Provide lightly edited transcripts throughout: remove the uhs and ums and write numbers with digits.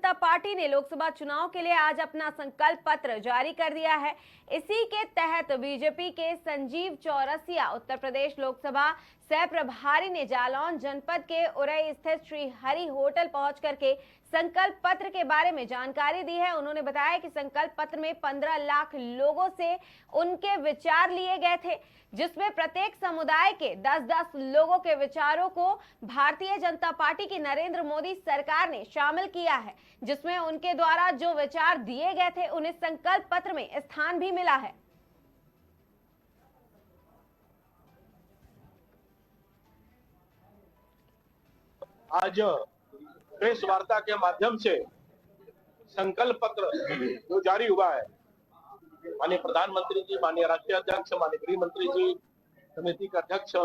जनता party ने लोकसभा चुनाव के लिए आज अपना संकल्प पत्र जारी कर दिया है। इसी के तहत बीजेपी के संजीव चौरसिया उत्तर प्रदेश लोकसभा सह प्रभारी ने जालौन जनपद के उरई स्थित श्री हरि होटल पहुंच करके संकल्प पत्र के बारे में जानकारी दी है। उन्होंने बताया कि संकल्प पत्र में 15 लाख लोगों से उनके विचार लिए गए थे, जिसमें प्रत्येक समुदाय के 10-10 लोगों के विचारों को भारतीय जनता पार्टी की नरेंद्र मोदी सरकार ने शामिल किया है, जिसमें उनके द्वारा जो विचार दिए गए थे उन्हें संकल्प पत्र में स्थान भी मिला है। आज प्रेस वार्ता के माध्यम से संकल्प पत्र जो जारी हुआ है, माननीय प्रधानमंत्री जी, माननीय राष्ट्रीय अध्यक्ष, माननीय गृह मंत्री जी, समिति के अध्यक्ष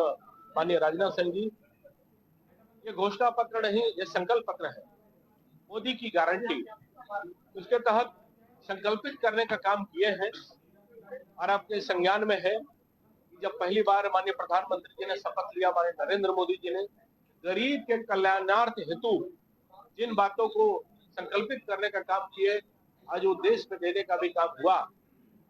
माननीय राजनाथ सिंह जी, ये घोषणा पत्र नहीं, ये संकल्प पत्र है। मोदी की गारंटी, उसके तहत संकल्पित करने का काम किए हैं और आपके संज्ञान में है कि जब पहली बार माननीय प्रधानमंत्री जी ने शपथ लिया, माननीय नरेंद्र मोदी जी ने गरीब के कल्याणार्थ हेतु जिन बातों को संकल्पित करने का काम किए, आज वो देश में देने का भी काम हुआ।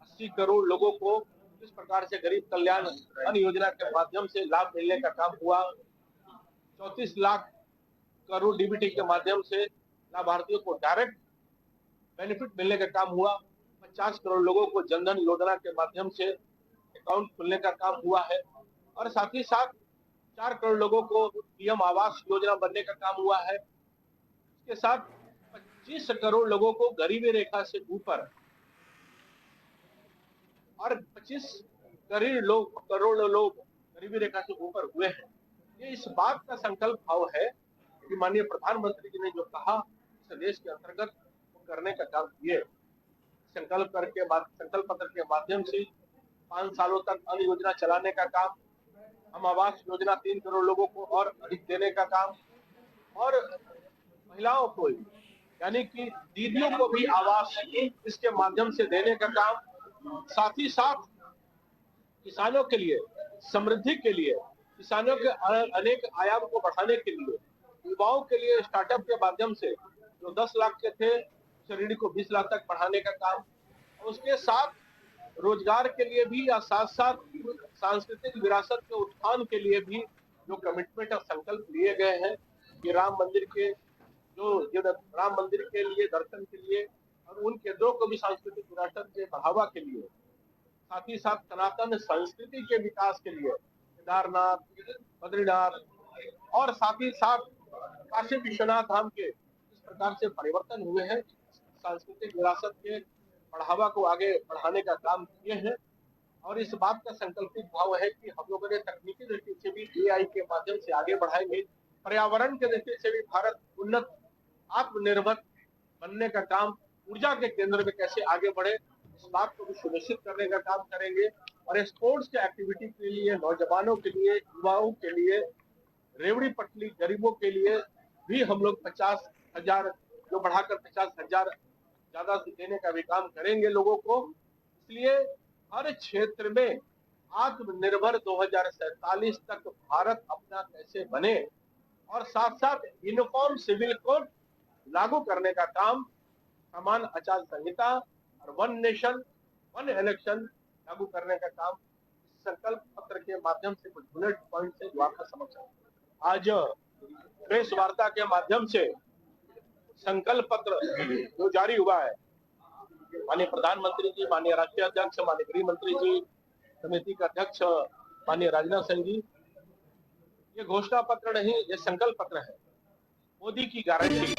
80 करोड़ लोगों को किस प्रकार से गरीब कल्याण अन्न योजना के माध्यम से लाभ मिलने का काम हुआ। 34 लाख करोड़ डीबीटी के माध्यम से लाभार्थियों को डायरेक्ट बेनिफिट मिलने का काम हुआ। 50 करोड़ लोगों को जनधन योजना के माध्यम से अकाउंट खुलने का काम हुआ है और साथ ही साथ 4 करोड़ लोगों को पीएम आवास योजना बनने का काम हुआ है। इसके साथ 25 करोड़ लोगों को गरीबी रेखा से ऊपर और 25 करोड़ लोग गरीबी रेखा से ऊपर हुए हैं। ये इस बात का संकल्प भाव है कि माननीय प्रधानमंत्री जी ने जो कहा, इस देश के अंतर्गत करने का काम किए। संकल्प पत्र के माध्यम से 5 सालों तक अन्न योजना चलाने का काम, हम आवास योजना 3 करोड़ लोगों को और अधिक देने का काम और महिलाओं को यानी कि दीदियों को भी आवास इसके माध्यम से देने का काम, साथ ही साथ किसानों के लिए समृद्धि के लिए, किसानों के अनेक आयाम को बढ़ाने के लिए, युवाओं के लिए स्टार्टअप के माध्यम से जो 10 लाख के थे श्रेणी को 20 लाख तक बढ़ाने का काम, उसके साथ रोजगार के लिए भी या साथ साथ सांस्कृतिक विरासत के उत्थान के लिए भी जो कमिटमेंट और संकल्प लिए गए हैं कि राम मंदिर के लिए दर्शन के लिए और उन केंद्रों को भी सांस्कृतिक विरासत के बढ़ावा के लिए, साथ ही साथ सनातन संस्कृति के विकास के लिए केदारनाथ, बद्रीनाथ और साथ ही साथ काशी विश्वनाथ धाम के इस प्रकार से परिवर्तन हुए हैं, सांस्कृतिक विरासत के बढ़ावा को आगे बढ़ाने का काम किए हैं। और इस बात का संकल्पित भाव है कि हम लोगों ने तकनीकी दृष्टि से भी एआई के माध्यम से आगे बढ़ाएंगे, पर्यावरण के दृष्टि से भी भारत उन्नत आत्मनिर्भर बनने का काम, ऊर्जा के केंद्र में कैसे आगे बढ़े, इस बात को भी सुनिश्चित करने का काम करेंगे। और स्पोर्ट्स के एक्टिविटी के लिए, नौजवानों के लिए, युवाओं के लिए, रेवड़ी पटली गरीबों के लिए भी हम लोग 50,000 जो बढ़ाकर 50,000 ज्यादा से देने का भी काम करेंगे लोगों को। इसलिए हर क्षेत्र में आत्मनिर्भर 2047 तक भारत अपना कैसे बने और साथ साथ यूनिफॉर्म सिविल कोड लागू करने का काम, समान आचार संहिता और 1 नेशन 1 इलेक्शन लागू करने का काम इस संकल्प पत्र के माध्यम से कुछ बुलेट पॉइंट से जो आपका समक्ष आज प्रेस वार्ता के माध्यम से संकल्प पत्र जो जारी हुआ है, माननीय प्रधानमंत्री जी, माननीय राष्ट्रीय अध्यक्ष, माननीय गृह मंत्री जी, समिति के अध्यक्ष माननीय राजनाथ सिंह जी, ये घोषणा पत्र नहीं, ये संकल्प पत्र है। मोदी की गारंटी।